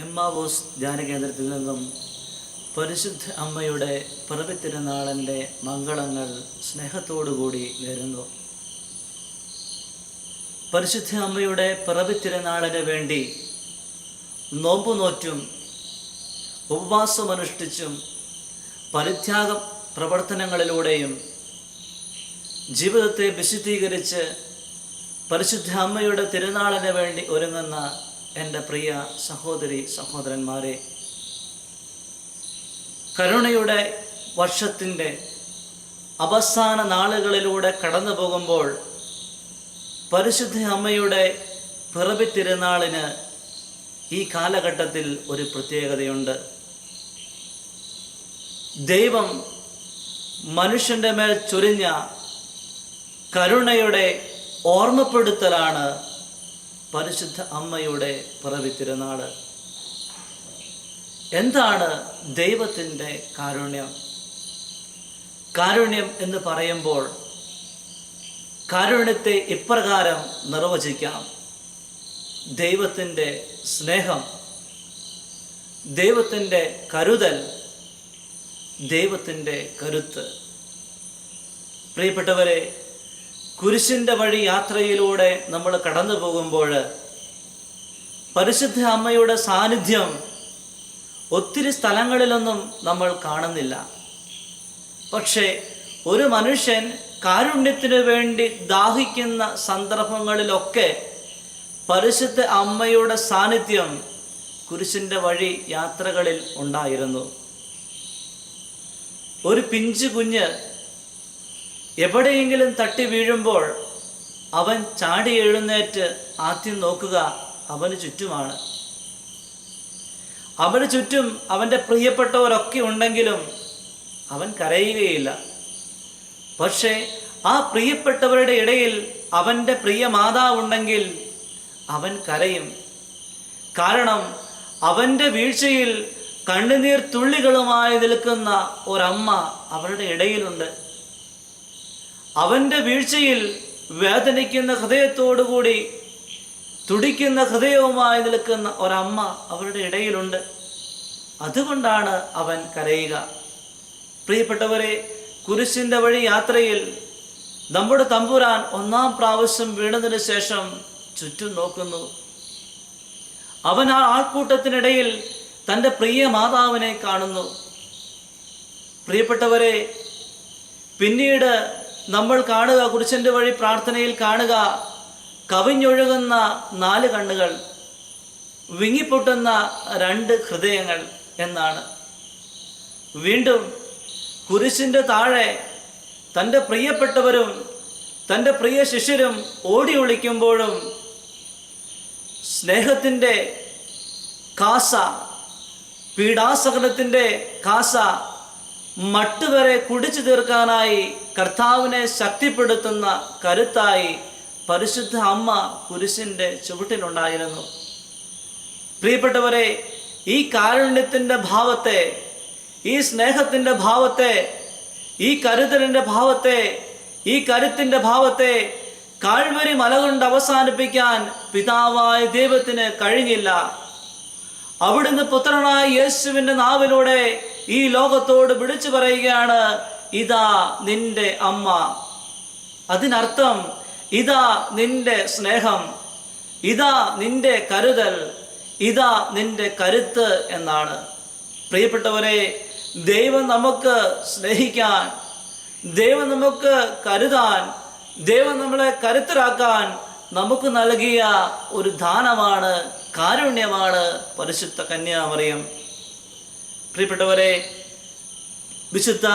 Emmaus ധ്യാനകേന്ദ്രത്തിൽ നിന്നും പരിശുദ്ധ അമ്മയുടെ പിറവിത്തിരുനാളിൻ്റെ മംഗളങ്ങൾ സ്നേഹത്തോടുകൂടി നേരുന്നു. പരിശുദ്ധ അമ്മയുടെ പിറവിത്തിരുനാളിന് വേണ്ടി നോമ്പുനോറ്റും ഉപവാസമനുഷ്ഠിച്ചും പരിത്യാഗ പ്രവർത്തനങ്ങളിലൂടെയും ജീവിതത്തെ വിശുദ്ധീകരിച്ച് പരിശുദ്ധ അമ്മയുടെ തിരുനാളിന് വേണ്ടി ഒരുങ്ങുന്ന എൻ്റെ പ്രിയ സഹോദരി സഹോദരന്മാരെ, കരുണയുടെ വർഷത്തിൻ്റെ അവസാന നാളുകളിലൂടെ കടന്നു പോകുമ്പോൾ പരിശുദ്ധ അമ്മയുടെ പിറവി തിരുനാളിന് ഈ കാലഘട്ടത്തിൽ ഒരു പ്രത്യേകതയുണ്ട്. ദൈവം മനുഷ്യൻ്റെ മേൽ ചൊരിഞ്ഞ കരുണയുടെ ഓർമ്മപ്പെടുത്തലാണ് പരിശുദ്ധ അമ്മയുടെ പിറവി തിരുനാള്. എന്താണ് ദൈവത്തിൻ്റെ കാരുണ്യം? കാരുണ്യം എന്ന് പറയുമ്പോൾ കാരുണ്യത്തെ ഇപ്രകാരം നിർവചിക്കാം: ദൈവത്തിൻ്റെ സ്നേഹം, ദൈവത്തിൻ്റെ കരുതൽ, ദൈവത്തിൻ്റെ കരുത്ത്. പ്രിയപ്പെട്ടവരെ, കുരിശിൻ്റെ വഴി യാത്രയിലൂടെ നമ്മൾ കടന്നു പോകുമ്പോൾ പരിശുദ്ധ അമ്മയുടെ സാന്നിധ്യം ഒത്തിരി സ്ഥലങ്ങളിലൊന്നും നമ്മൾ കാണുന്നില്ല. പക്ഷേ ഒരു മനുഷ്യൻ കാരുണ്യത്തിനു വേണ്ടി ദാഹിക്കുന്ന സന്ദർഭങ്ങളിലൊക്കെ പരിശുദ്ധ അമ്മയുടെ സാന്നിധ്യം കുരിശിൻ്റെ വഴി യാത്രകളിൽ ഉണ്ടായിരുന്നു. ഒരു പിഞ്ചു കുഞ്ഞ് എവിടെയെങ്കിലും തട്ടി വീഴുമ്പോൾ അവൻ ചാടി എഴുന്നേറ്റ് ആദ്യം നോക്കുക അവന് ചുറ്റുമാണ്. അവന് ചുറ്റും അവൻ്റെ പ്രിയപ്പെട്ടവരൊക്കെ ഉണ്ടെങ്കിലും അവൻ കരയുകയില്ല. പക്ഷേ ആ പ്രിയപ്പെട്ടവരുടെ ഇടയിൽ അവൻ്റെ പ്രിയ മാതാവുണ്ടെങ്കിൽ അവൻ കരയും. കാരണം അവൻ്റെ വീഴ്ചയിൽ കണ്ണുനീർ തുള്ളികളുമായി നിൽക്കുന്ന ഒരമ്മ അവരുടെ ഇടയിലുണ്ട്. അവൻ്റെ വീഴ്ചയിൽ വേദനിക്കുന്ന ഹൃദയത്തോടുകൂടി തുടിക്കുന്ന ഹൃദയവുമായി നിൽക്കുന്ന ഒരമ്മ അവരുടെ ഇടയിലുണ്ട്. അതുകൊണ്ടാണ് അവൻ കരയുക. പ്രിയപ്പെട്ടവരെ, കുരിശിൻ്റെ വഴി യാത്രയിൽ നമ്മുടെ തമ്പുരാൻ ഒന്നാം പ്രാവശ്യം വീണതിന് ശേഷം ചുറ്റും നോക്കുന്നു. അവൻ ആ ആൾക്കൂട്ടത്തിനിടയിൽ തൻ്റെ പ്രിയ മാതാവിനെ കാണുന്നു. പ്രിയപ്പെട്ടവരെ, പിന്നീട് നമ്മൾ കാണുക, കുരിശിൻ്റെ വഴി പ്രാർത്ഥനയിൽ കാണുക, കവിഞ്ഞൊഴുകുന്ന 4 കണ്ണുകൾ, വിങ്ങിപ്പൊട്ടുന്ന 2 ഹൃദയങ്ങൾ എന്നാണ്. വീണ്ടും കുരിശിൻ്റെ താഴെ തൻ്റെ പ്രിയപ്പെട്ടവരും തൻ്റെ പ്രിയ ശിഷ്യരും ഓടി ഒളിക്കുമ്പോഴും സ്നേഹത്തിൻ്റെ കാസ, പീഡാസഹനത്തിൻ്റെ കാസ മട്ടുവരെ കുടിച്ചു തീർക്കാനായി കർത്താവിനെ ശക്തിപ്പെടുത്തുന്ന കരുത്തായി പരിശുദ്ധ അമ്മ കുരിശിൻ്റെ ചുവട്ടിലുണ്ടായിരുന്നു. പ്രിയപ്പെട്ടവരെ, ഈ കാരുണ്യത്തിൻ്റെ ഭാവത്തെ, ഈ സ്നേഹത്തിൻ്റെ ഭാവത്തെ, ഈ കരുതലിൻ്റെ ഭാവത്തെ, ഈ കരുത്തിൻ്റെ ഭാവത്തെ കാൽവരി മല കൊണ്ട് അവസാനിപ്പിക്കാൻ പിതാവായ ദൈവത്തിന് കഴിഞ്ഞില്ല. അവിടുന്ന് പുത്രനായ യേശുവിൻ്റെ നാവിലൂടെ ഈ ലോകത്തോട് വിളിച്ചു പറയുകയാണ്: ഇതാ നിന്റെ അമ്മ. അതിനർത്ഥം ഇതാ നിന്റെ സ്നേഹം, ഇതാ നിന്റെ കരുതൽ, ഇതാ നിന്റെ കരുത്ത് എന്നാണ്. പ്രിയപ്പെട്ടവരെ, ദൈവം നമുക്ക് സ്നേഹിക്കാൻ, ദൈവം നമുക്ക് കരുതാൻ, ദൈവം നമ്മളെ കരുത്തരാക്കാൻ നമുക്ക് നൽകിയ ഒരു ദാനമാണ്, കാരുണ്യമാണ് പരിശുദ്ധ കന്യാമറിയം. പ്രിയപ്പെട്ടവരെ, വിശുദ്ധ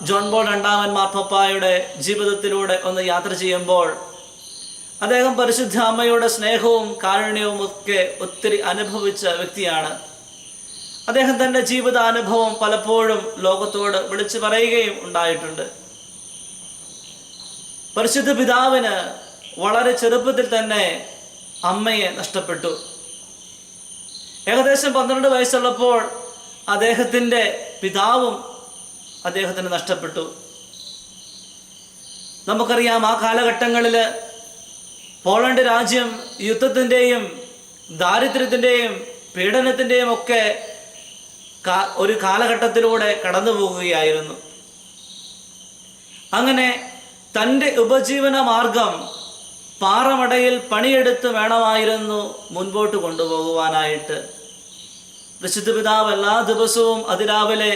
ജോൺ പോൾ II മാർപ്പാപ്പായുടെ ജീവിതത്തിലൂടെ ഒന്ന് യാത്ര ചെയ്യുമ്പോൾ അദ്ദേഹം പരിശുദ്ധ അമ്മയുടെ സ്നേഹവും കാരുണ്യവും ഒക്കെ ഒത്തിരി അനുഭവിച്ച വ്യക്തിയാണ്. അദ്ദേഹം തൻ്റെ ജീവിതാനുഭവം പലപ്പോഴും ലോകത്തോട് വിളിച്ചു പറയുകയും ഉണ്ടായിട്ടുണ്ട്. പരിശുദ്ധ പിതാവിന് വളരെ ചെറുപ്പത്തിൽ തന്നെ അമ്മയെ നഷ്ടപ്പെട്ടു. ഏകദേശം 12 വയസ്സുള്ളപ്പോൾ അദ്ദേഹത്തിൻ്റെ പിതാവും അദ്ദേഹത്തിന് നഷ്ടപ്പെട്ടു. നമുക്കറിയാം, ആ കാലഘട്ടങ്ങളിൽ പോളണ്ട് രാജ്യം യുദ്ധത്തിൻ്റെയും ദാരിദ്ര്യത്തിൻ്റെയും പീഡനത്തിൻ്റെയും ഒക്കെ ഒരു കാലഘട്ടത്തിലൂടെ കടന്നു പോകുകയായിരുന്നു. അങ്ങനെ തൻ്റെ ഉപജീവന മാർഗം പാറമടയിൽ പണിയെടുത്ത് വേണമായിരുന്നു മുൻപോട്ട് കൊണ്ടുപോകുവാനായിട്ട്. വിശുദ്ധ പിതാവ് എല്ലാ ദിവസവും അതിരാവിലെ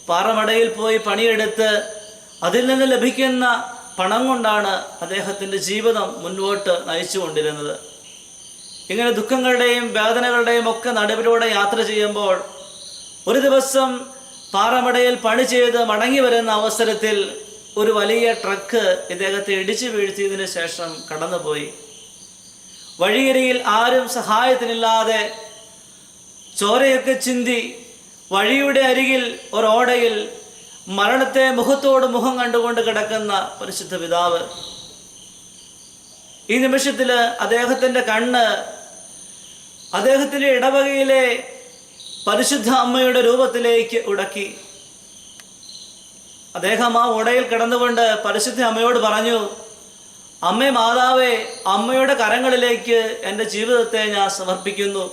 പാറമടയിൽ പോയി പണിയെടുത്ത് അതിൽ നിന്ന് ലഭിക്കുന്ന പണം കൊണ്ടാണ് അദ്ദേഹത്തിൻ്റെ ജീവിതം മുൻപോട്ട് നയിച്ചു കൊണ്ടിരുന്നത്. ഇങ്ങനെ ദുഃഖങ്ങളുടെയും വേദനകളുടെയും ഒക്കെ നടുവിലൂടെ യാത്ര ചെയ്യുമ്പോൾ ഒരു ദിവസം പാറമടയിൽ പണി ചെയ്ത് മടങ്ങി വരുന്ന അവസരത്തിൽ ഒരു വലിയ ട്രക്ക് ഇദ്ദേഹത്തെ ഇടിച്ചു വീഴ്ത്തിയതിന് ശേഷം കടന്നുപോയി. വഴിയരികിൽ ആരും സഹായത്തിനില്ലാതെ ചോരയൊക്കെ ചിന്തി വഴിയുടെ അരികിൽ ഒരോടയിൽ മരണത്തെ മുഖത്തോട് മുഖം കണ്ടുകൊണ്ട് കിടക്കുന്ന പരിശുദ്ധ പിതാവ്. ഈ നിമിഷത്തിൽ അദ്ദേഹത്തിൻ്റെ കണ്ണ് അദ്ദേഹത്തിൻ്റെ ഇടവകയിലെ പരിശുദ്ധ അമ്മയുടെ രൂപത്തിലേക്ക് ഉടക്കി. അദ്ദേഹം ആ ഓടയിൽ കിടന്നുകൊണ്ട് പരിശുദ്ധ അമ്മയോട് പറഞ്ഞു, അമ്മേ മാതാവേ, അമ്മയുടെ കരങ്ങളിലേക്ക് എൻ്റെ ജീവിതത്തെ ഞാൻ സമർപ്പിക്കുന്നു.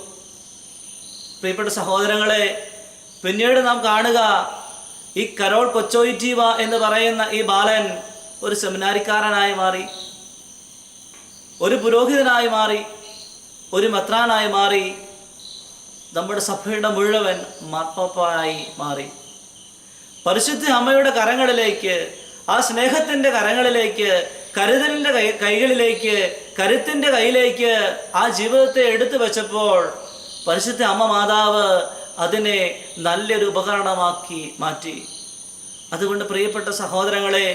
പ്രിയപ്പെട്ട സഹോദരങ്ങളെ, പിന്നീട് നാം കാണുക ഈ കരോൾ കൊച്ചോയിറ്റീവ എന്ന് പറയുന്ന ഈ ബാലൻ ഒരു സെമിനാരിക്കാരനായി മാറി, ഒരു പുരോഹിതനായി മാറി, ഒരു മെത്രാനായി മാറി, നമ്മുടെ സഭയുടെ മുഴുവൻ മാർപ്പാപ്പായി മാറി. പരിശുദ്ധ അമ്മയുടെ കരങ്ങളിലേക്ക്, ആ സ്നേഹത്തിൻ്റെ കരങ്ങളിലേക്ക്, കരുതലിൻ്റെ കൈകളിലേക്ക്, കരുത്തിൻ്റെ കയ്യിലേക്ക് ആ ജീവിതത്തെ എടുത്തു വെച്ചപ്പോൾ പരിശുദ്ധ അമ്മ മാതാവ് അതിനെ നല്ലൊരു ഉപകരണമാക്കി മാറ്റി. അതുകൊണ്ട് പ്രിയപ്പെട്ട സഹോദരങ്ങളെ,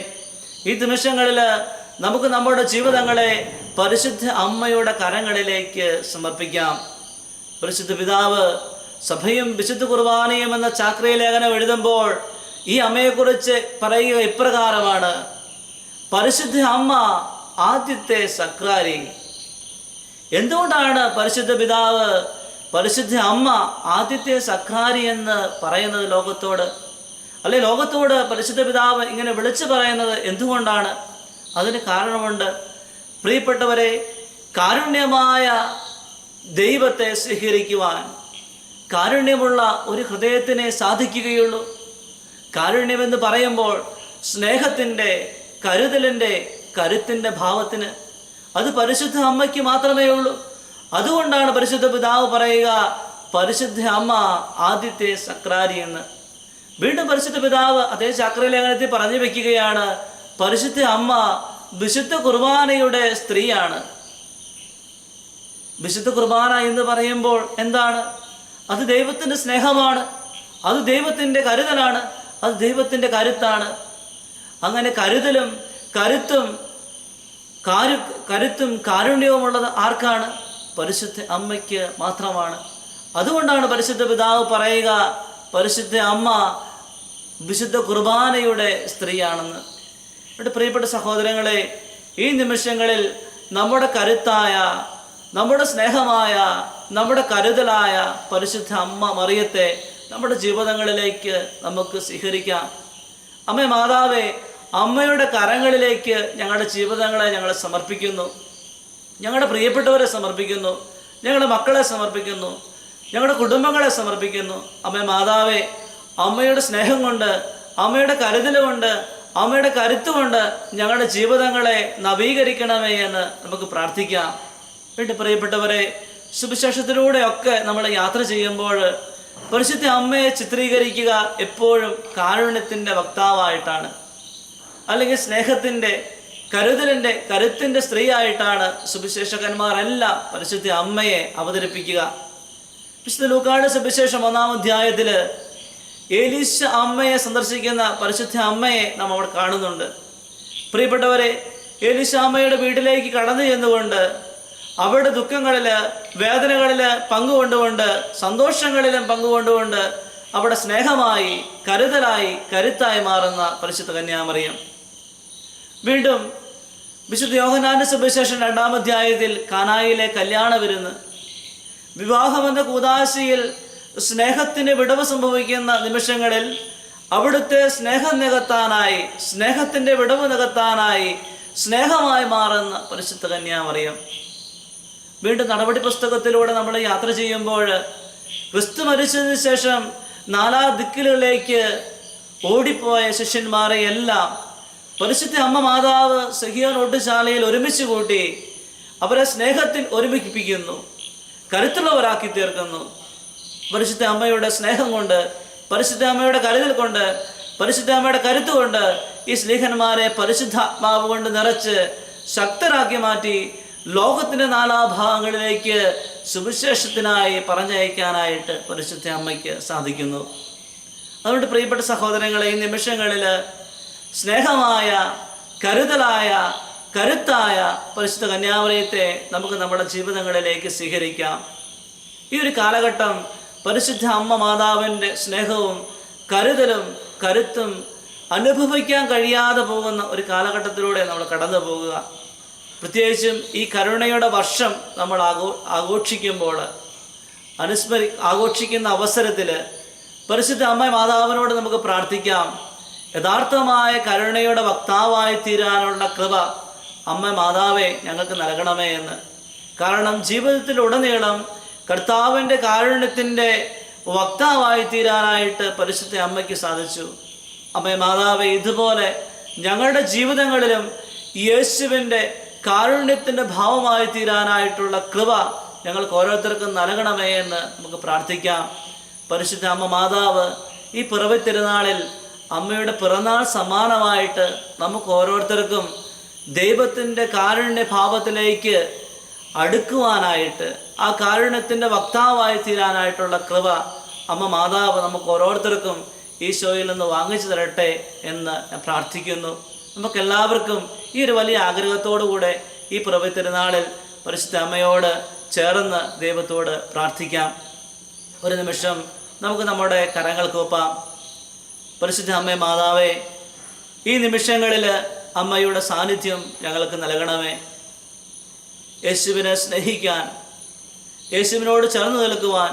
ഈ നിമിഷങ്ങളിൽ നമുക്ക് നമ്മുടെ ജീവിതങ്ങളെ പരിശുദ്ധ അമ്മയുടെ കരങ്ങളിലേക്ക് സമർപ്പിക്കാം. പരിശുദ്ധ പിതാവ് സഭയും വിശുദ്ധ കുർബാനയും എന്ന ചാക്രിക ലേഖനം എഴുതുമ്പോൾ ഈ അമ്മയെക്കുറിച്ച് പറയുക ഇപ്രകാരമാണ്: പരിശുദ്ധ അമ്മ ആദ്യത്തെ സക്രാരി. എന്തുകൊണ്ടാണ് പരിശുദ്ധ പിതാവ് പരിശുദ്ധ അമ്മ ആദ്യത്തെ സക്രാരി എന്ന് പറയുന്നത് ലോകത്തോട്? അല്ലെ, ലോകത്തോട് പരിശുദ്ധ പിതാവ് ഇങ്ങനെ വിളിച്ചു പറയുന്നത് എന്തുകൊണ്ടാണ്? അതിന് കാരണമുണ്ട്. പ്രിയപ്പെട്ടവരെ, കാരുണ്യമായ ദൈവത്തെ സ്വീകരിക്കുവാൻ കാരുണ്യമുള്ള ഒരു ഹൃദയത്തിനെ സാധിക്കുകയുള്ളൂ. കാരുണ്യമെന്ന് പറയുമ്പോൾ സ്നേഹത്തിൻ്റെ, കരുതലിൻ്റെ, കരുത്തിൻ്റെ ഭാവത്തിന് അത് പരിശുദ്ധ അമ്മയ്ക്ക് മാത്രമേ ഉള്ളൂ. അതുകൊണ്ടാണ് പരിശുദ്ധ പിതാവ് പറയുക പരിശുദ്ധ അമ്മ ആദ്യത്തെ സക്രാരി എന്ന്. വീണ്ടും പരിശുദ്ധ പിതാവ് അതേ ചാക്രിക ലേഖനത്തിൽ പറഞ്ഞു വെക്കുകയാണ്, പരിശുദ്ധ അമ്മ വിശുദ്ധ കുർബാനയുടെ സ്ത്രീയാണ്. വിശുദ്ധ കുർബാന എന്ന് പറയുമ്പോൾ എന്താണ്? അത് ദൈവത്തിൻ്റെ സ്നേഹമാണ്, അത് ദൈവത്തിൻ്റെ കരുതലാണ്, അത് ദൈവത്തിൻ്റെ കരുത്താണ്. അങ്ങനെ കരുതലും കരുത്തും കാരുണ്യവുമുള്ളത് ആർക്കാണ്? പരിശുദ്ധ അമ്മയ്ക്ക് മാത്രമാണ്. അതുകൊണ്ടാണ് പരിശുദ്ധ പിതാവ് പറയുക പരിശുദ്ധ അമ്മ വിശുദ്ധ കുർബാനയുടെ സ്ത്രീയാണെന്ന്. ഇവിടെ പ്രിയപ്പെട്ട സഹോദരങ്ങളെ, ഈ നിമിഷങ്ങളിൽ നമ്മുടെ കരുത്തായ, നമ്മുടെ സ്നേഹമായ, നമ്മുടെ കരുതലായ പരിശുദ്ധ അമ്മ മറിയത്തെ നമ്മുടെ ജീവിതങ്ങളിലേക്ക് നമുക്ക് സ്വീകരിക്കാം. അമ്മേ മാതാവേ, അമ്മയുടെ കരങ്ങളിലേക്ക് ഞങ്ങളുടെ ജീവിതങ്ങളെ ഞങ്ങൾ സമർപ്പിക്കുന്നു. ഞങ്ങളുടെ പ്രിയപ്പെട്ടവരെ സമർപ്പിക്കുന്നു, ഞങ്ങളുടെ മക്കളെ സമർപ്പിക്കുന്നു, ഞങ്ങളുടെ കുടുംബങ്ങളെ സമർപ്പിക്കുന്നു. അമ്മേ മാതാവേ, അമ്മയുടെ സ്നേഹം കൊണ്ട്, അമ്മയുടെ കരുതൽ കൊണ്ട്, അമ്മയുടെ കരുത്തുകൊണ്ട് ഞങ്ങളുടെ ജീവിതങ്ങളെ നവീകരിക്കണമേ എന്ന് നമുക്ക് പ്രാർത്ഥിക്കാം. വീണ്ടും പ്രിയപ്പെട്ടവരെ, സുവിശേഷത്തിലൂടെയൊക്കെ നമ്മൾ യാത്ര ചെയ്യുമ്പോൾ പരിശുദ്ധ അമ്മയെ ചിത്രീകരിക്കുക എപ്പോഴും കാരുണ്യത്തിൻ്റെ വക്താവായിട്ടാണ്, അല്ലെങ്കിൽ സ്നേഹത്തിൻ്റെ, കരുതലിൻ്റെ, കരുത്തിൻ്റെ സ്ത്രീയായിട്ടാണ് സുവിശേഷകന്മാരെല്ലാം പരിശുദ്ധ അമ്മയെ അവതരിപ്പിക്കുക. വിശുദ്ധ ലൂക്കായുടെ സുവിശേഷം 1-ാം അധ്യായത്തിൽ ഏലീശ അമ്മയെ സന്ദർശിക്കുന്ന പരിശുദ്ധ അമ്മയെ നാം അവിടെ കാണുന്നുണ്ട്. പ്രിയപ്പെട്ടവരെ, ഏലീശ അമ്മയുടെ വീട്ടിലേക്ക് കടന്നു ചെന്നുകൊണ്ട് അവരുടെ ദുഃഖങ്ങളിൽ, വേദനകളിൽ പങ്കുകൊണ്ടുകൊണ്ട്, സന്തോഷങ്ങളിലും പങ്കുകൊണ്ടുകൊണ്ട് അവിടെ സ്നേഹമായി, കരുതലായി, കരുത്തായി മാറുന്ന പരിശുദ്ധ കന്യാമറിയം. വീണ്ടും വിശുദ്ധ യോഹന്നാന്റെ സുവിശേഷം 2-ാം അധ്യായത്തിൽ കാനായിലെ കല്യാണ വിരുന്ന്, വിവാഹമെന്ന കൂദാശയിൽ സ്നേഹത്തിന് വിടവ് സംഭവിക്കുന്ന നിമിഷങ്ങളിൽ അവിടുത്തെ സ്നേഹം നികത്താനായി, സ്നേഹത്തിൻ്റെ വിടവ് നികത്താനായി സ്നേഹമായി മാറുന്ന പരിശുദ്ധ കന്യാമറിയം. വീണ്ടും നടപടി പുസ്തകത്തിലൂടെ നമ്മൾ യാത്ര ചെയ്യുമ്പോൾ ക്രിസ്തു മരിച്ചതിന് ശേഷം നാലാ ദിക്കുകളിലേക്ക് ഓടിപ്പോയ ശിഷ്യന്മാരെ എല്ലാം പരിശുദ്ധ അമ്മ മാതാവ് സഹിയോൻ ഒട്ടുശാലയിൽ ഒരുമിച്ച് കൂട്ടി അവരെ സ്നേഹത്തിൽ ഒരുമിപ്പിക്കുന്നു, കരുത്തുള്ളവരാക്കി തീർക്കുന്നു. പരിശുദ്ധ അമ്മയുടെ സ്നേഹം കൊണ്ട്, പരിശുദ്ധ അമ്മയുടെ കരുതൽ കൊണ്ട്, പരിശുദ്ധ അമ്മയുടെ കരുത്തുകൊണ്ട് ഈ സ്നേഹന്മാരെ പരിശുദ്ധാത്മാവ് കൊണ്ട് നിറച്ച് ശക്തരാക്കി മാറ്റി ലോകത്തിൻ്റെ നാനാഭാഗങ്ങളിലേക്ക് സുവിശേഷത്തിനായി പറഞ്ഞയക്കാനായിട്ട് പരിശുദ്ധ അമ്മയ്ക്ക് സാധിക്കുന്നു. അതുകൊണ്ട് പ്രിയപ്പെട്ട സഹോദരങ്ങളെ, ഈ നിമിഷങ്ങളിൽ സ്നേഹമായ, കരുതലായ, കരുത്തായ പരിശുദ്ധ കന്യാമറിയത്തെ നമുക്ക് നമ്മുടെ ജീവിതങ്ങളിലേക്ക് സ്വീകരിക്കാം. ഈ ഒരു കാലഘട്ടം പരിശുദ്ധ അമ്മ മാതാവിൻ്റെ സ്നേഹവും കരുതലും കരുത്തും അനുഭവിക്കാൻ കഴിയാതെ പോകുന്ന ഒരു കാലഘട്ടത്തിലൂടെ നമ്മൾ കടന്നു പോകുക. പ്രത്യേകിച്ചും ഈ കരുണയുടെ വർഷം നമ്മൾ ആഘോഷിക്കുമ്പോൾ, ആഘോഷിക്കുന്ന അവസരത്തിൽ പരിശുദ്ധ അമ്മ മാതാവിനോട് നമുക്ക് പ്രാർത്ഥിക്കാം. യഥാർത്ഥമായ കരുണയുടെ വക്താവായി തീരാനുള്ള കൃപ അമ്മ മാതാവേ ഞങ്ങൾക്ക് നൽകണമേ എന്ന്. കാരണം ജീവിതത്തിലുടനീളം കർത്താവിൻ്റെ കാരുണ്യത്തിൻ്റെ വക്താവായി തീരാനായിട്ട് പരിശുദ്ധ അമ്മയ്ക്ക് സാധിച്ചു. അമ്മ മാതാവേ, ഇതുപോലെ ഞങ്ങളുടെ ജീവിതങ്ങളിലും യേശുവിൻ്റെ കാരുണ്യത്തിൻ്റെ ഭാവമായി തീരാനായിട്ടുള്ള കൃപ ഞങ്ങൾക്ക് ഓരോരുത്തർക്കും നൽകണമേ എന്ന് നമുക്ക് പ്രാർത്ഥിക്കാം. പരിശുദ്ധ അമ്മ മാതാവ് ഈ പിറവി തിരുനാളിൽ അമ്മയുടെ പിറന്നാൾ സമ്മാനമായിട്ട് നമുക്ക് ഓരോരുത്തർക്കും ദൈവത്തിൻ്റെ കാരുണ്യ ഭാവത്തിലേക്ക് അടുക്കുവാനായിട്ട്, ആ കാരുണ്യത്തിൻ്റെ വക്താവായി തീരാനായിട്ടുള്ള കൃപ അമ്മ മാതാവ് നമുക്ക് ഓരോരുത്തർക്കും ഈശോയിൽ നിന്ന് വാങ്ങിച്ചു തരട്ടെ എന്ന് ഞാൻ പ്രാർത്ഥിക്കുന്നു. നമുക്കെല്ലാവർക്കും ഈ ഒരു വലിയ ആഗ്രഹത്തോടുകൂടെ ഈ പിറവി തിരുനാളിൽ പരിശുദ്ധ അമ്മയോട് ചേർന്ന് ദൈവത്തോട് പ്രാർത്ഥിക്കാം. ഒരു നിമിഷം നമുക്ക് നമ്മുടെ കരങ്ങൾ കൂപ്പാം. പരിശുദ്ധ അമ്മേ മാതാവേ, ഈ നിമിഷങ്ങളിൽ അമ്മയുടെ സാന്നിധ്യം ഞങ്ങൾക്ക് നൽകണമേ. യേശുവിനെ സ്നേഹിക്കാൻ, യേശുവിനോട് ചേർന്ന് നിൽക്കുവാൻ,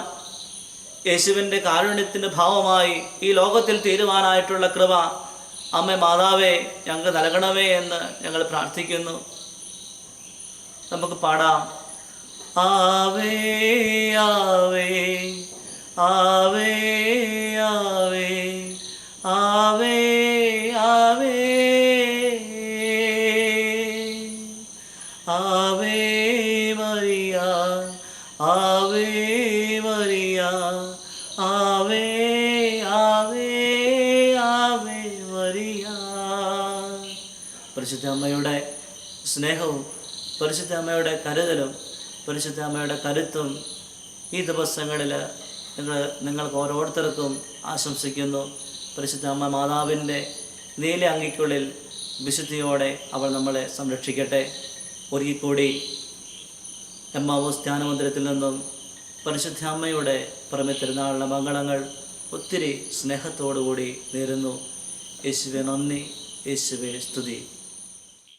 യേശുവിൻ്റെ കാരുണ്യത്തിൻ്റെ ഭാവമായി ഈ ലോകത്തിൽ തീരുവാനായിട്ടുള്ള കൃപ അമ്മ മാതാവേ ഞങ്ങൾക്ക് നൽകണമേ എന്ന് ഞങ്ങൾ പ്രാർത്ഥിക്കുന്നു. നമുക്ക് പാടാം. ആവേ ആവേ ആവേ ആവേ ആവേ ആവേ ആവേ മരിയ ആവേ മരിയ ആവേ ആവേ ആവേ മരിയ. പരിശുദ്ധ അമ്മയുടെ സ്നേഹവും പരിശുദ്ധ അമ്മയുടെ കരുതലും പരിശുദ്ധ അമ്മയുടെ കരുത്തും ഈ ദിവസങ്ങളിൽ നിങ്ങൾക്ക് ഓരോരുത്തർക്കും ആശംസിക്കുന്നു. പരിശുദ്ധ അമ്മ മാതാവിൻ്റെ നീല അങ്കിക്കുള്ളിൽ വിശുദ്ധിയോടെ അവൾ നമ്മളെ സംരക്ഷിക്കട്ടെ. ഒരിക്കൽ കൂടി എമ്മാവൂസ് ധ്യാനമന്ദിരത്തിൽ നിന്നും പരിശുദ്ധ അമ്മയുടെ പിറവി തിരുനാളിൻ്റെ മംഗളങ്ങൾ ഒത്തിരി സ്നേഹത്തോടുകൂടി നേരുന്നു. യേശുവേ നന്ദി, യേശുവേ സ്തുതി.